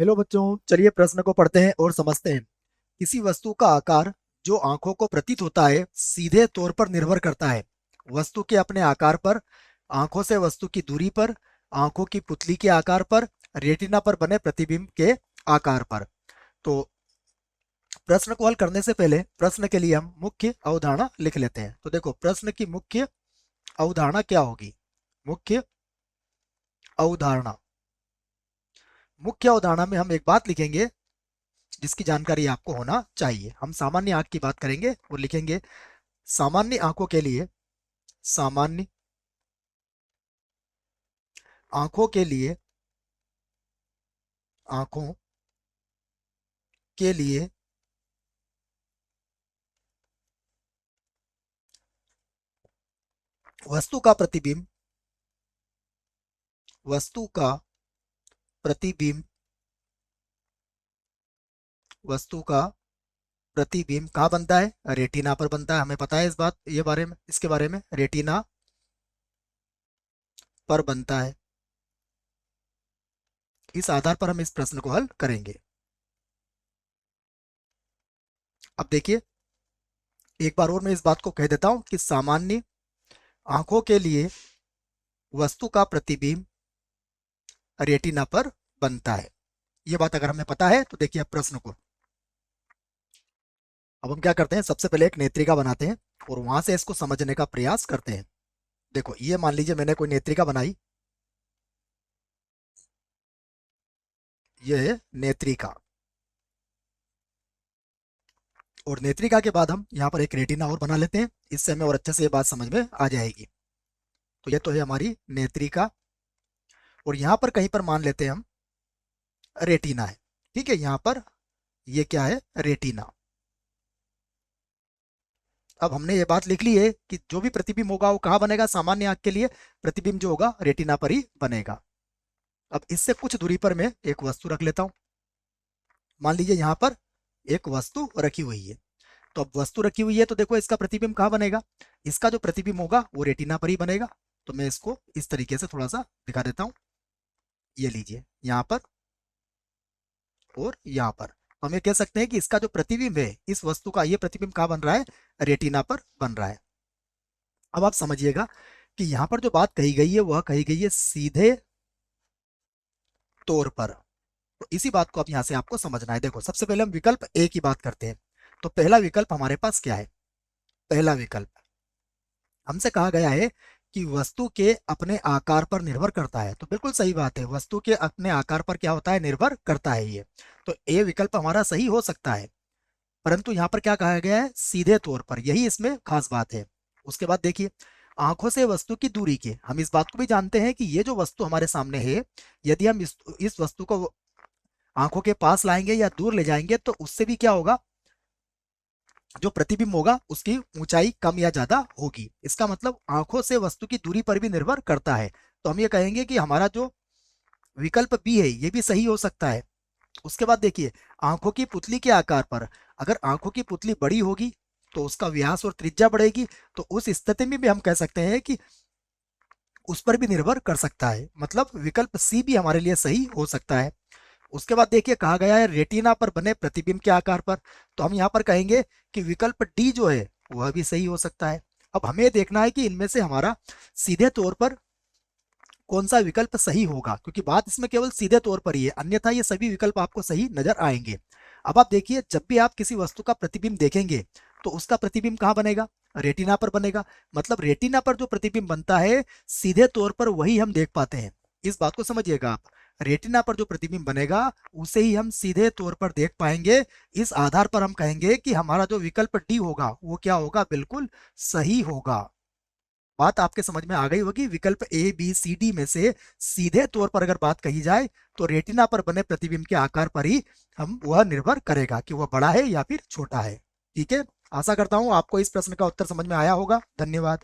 Hello बच्चों, चलिए प्रश्न को पढ़ते हैं और समझते हैं। किसी वस्तु का आकार जो आंखों को प्रतीत होता है सीधे तौर पर निर्भर करता है वस्तु के अपने आकार पर, आंखों से वस्तु की दूरी पर, आंखों की पुतली के आकार पर, रेटिना पर बने प्रतिबिंब के आकार पर। तो प्रश्न को हल करने से पहले प्रश्न के लिए हम मुख्य अवधारणा लिख लेते हैं। तो देखो, प्रश्न की मुख्य अवधारणा क्या होगी? मुख्य अवधारणा, मुख्य अवधारणा में हम एक बात लिखेंगे जिसकी जानकारी आपको होना चाहिए। हम सामान्य आंख की बात करेंगे और लिखेंगे सामान्य आंखों के लिए, सामान्य आंखों के लिए, आंखों के लिए वस्तु का प्रतिबिंब, वस्तु का प्रतिबिंब, वस्तु का प्रतिबिंब कहाँ बनता है? रेटिना पर बनता है। हमें पता है इस बात, ये बारे में, इसके बारे में, रेटिना पर बनता है। इस आधार पर हम इस प्रश्न को हल करेंगे। अब देखिए, एक बार और मैं इस बात को कह देता हूं कि सामान्य आंखों के लिए वस्तु का प्रतिबिंब रेटिना पर बनता है। ये बात अगर हमें पता है तो देखिए अब प्रश्न को, अब हम क्या करते हैं, सबसे पहले एक नेत्रिका बनाते हैं और वहां से इसको समझने का प्रयास करते हैं। देखो, ये मान लीजिए मैंने कोई नेत्रिका बनाई, ये है नेत्रिका, और नेत्रिका के बाद हम यहाँ पर एक रेटिना और बना लेते हैं। इससे हमें और अच्छे से ये बात समझ में आ जाएगी। तो ये तो है हमारी नेत्रिका, और यहाँ पर कहीं पर मान लेते हैं हम रेटिना है। ठीक है, यहाँ पर ये क्या है? रेटिना। अब हमने ये बात लिख ली है कि जो भी प्रतिबिंब होगा वो कहाँ बनेगा? सामान्य आंख के लिए प्रतिबिंब जो होगा रेटिना पर ही बनेगा। अब इससे कुछ दूरी पर मैं एक वस्तु रख लेता हूं। मान लीजिए यहाँ पर एक वस्तु रखी हुई है। तो अब वस्तु रखी हुई है तो देखो इसका प्रतिबिंब कहाँ बनेगा? इसका जो प्रतिबिंब होगा वो रेटिना पर ही बनेगा। तो मैं इसको इस तरीके से थोड़ा सा दिखा देता हूँ। ये लीजिए, यहाँ पर और यहाँ पर हम ये कह सकते हैं कि इसका जो प्रतिबिंब है इस वस्तु का, ये प्रतिबिंब कहाँ बन रहा है? रेटिना पर बन रहा है। अब आप समझिएगा कि यहाँ पर जो बात कही गई है वह कही गई है सीधे तौर पर। तो इसी बात को अब यहाँ से आपको समझना है। देखो, सबसे पहले हम विकल्प ए की बात करते हैं। तो पहला विकल्प हमारे पास क्या है? पहला विकल्प, हमसे कहा गया है कि वस्तु के अपने आकार पर निर्भर करता है। तो बिल्कुल सही बात है, वस्तु के अपने आकार पर क्या होता है? निर्भर करता है ये। तो ए विकल्प हमारा सही हो सकता है, परंतु यहाँ पर क्या कहा गया है? सीधे तौर पर, यही इसमें खास बात है। उसके बाद देखिए, आंखों से वस्तु की दूरी के, हम इस बात को भी जानते हैं कि ये जो वस्तु हमारे सामने है, यदि हम इस वस्तु को आंखों के पास लाएंगे या दूर ले जाएंगे तो उससे भी क्या होगा? जो प्रतिबिंब होगा उसकी ऊंचाई कम या ज्यादा होगी। इसका मतलब आंखों से वस्तु की दूरी पर भी निर्भर करता है। तो हम ये कहेंगे कि हमारा जो विकल्प बी है ये भी सही हो सकता है। उसके बाद देखिए, आंखों की पुतली के आकार पर, अगर आंखों की पुतली बड़ी होगी तो उसका व्यास और त्रिज्या बढ़ेगी। तो उस स्थिति में भी हम कह सकते हैं कि उस पर भी निर्भर कर सकता है। मतलब विकल्प सी भी हमारे लिए सही हो सकता है। उसके बाद देखिए, कहा गया है रेटिना पर बने प्रतिबिंब के आकार पर। तो हम यहाँ पर कहेंगे कि विकल्प डी जो है वह भी सही हो सकता है। अब हमें देखना है कि इनमें से हमारा सीधे तौर पर कौन सा विकल्प सही होगा, क्योंकि बात इसमें केवल सीधे तौर पर ही है, अन्यथा ये सभी विकल्प आपको सही नजर आएंगे। अब आप देखिए, जब भी आप किसी वस्तु का प्रतिबिंब देखेंगे तो उसका प्रतिबिंब कहाँ बनेगा? रेटिना पर बनेगा। मतलब रेटिना पर जो प्रतिबिंब बनता है सीधे तौर पर वही हम देख पाते हैं। इस बात को समझिएगा आप, रेटिना पर जो प्रतिबिंब बनेगा उसे ही हम सीधे तौर पर देख पाएंगे। इस आधार पर हम कहेंगे कि हमारा जो विकल्प डी होगा वो क्या होगा? बिल्कुल सही होगा। बात आपके समझ में आ गई होगी। विकल्प ए बी सी डी में से सीधे तौर पर अगर बात कही जाए तो रेटिना पर बने प्रतिबिंब के आकार पर ही हम वह निर्भर करेगा कि वह बड़ा है या फिर छोटा है। ठीक है, आशा करता हूं आपको इस प्रश्न का उत्तर समझ में आया होगा। धन्यवाद।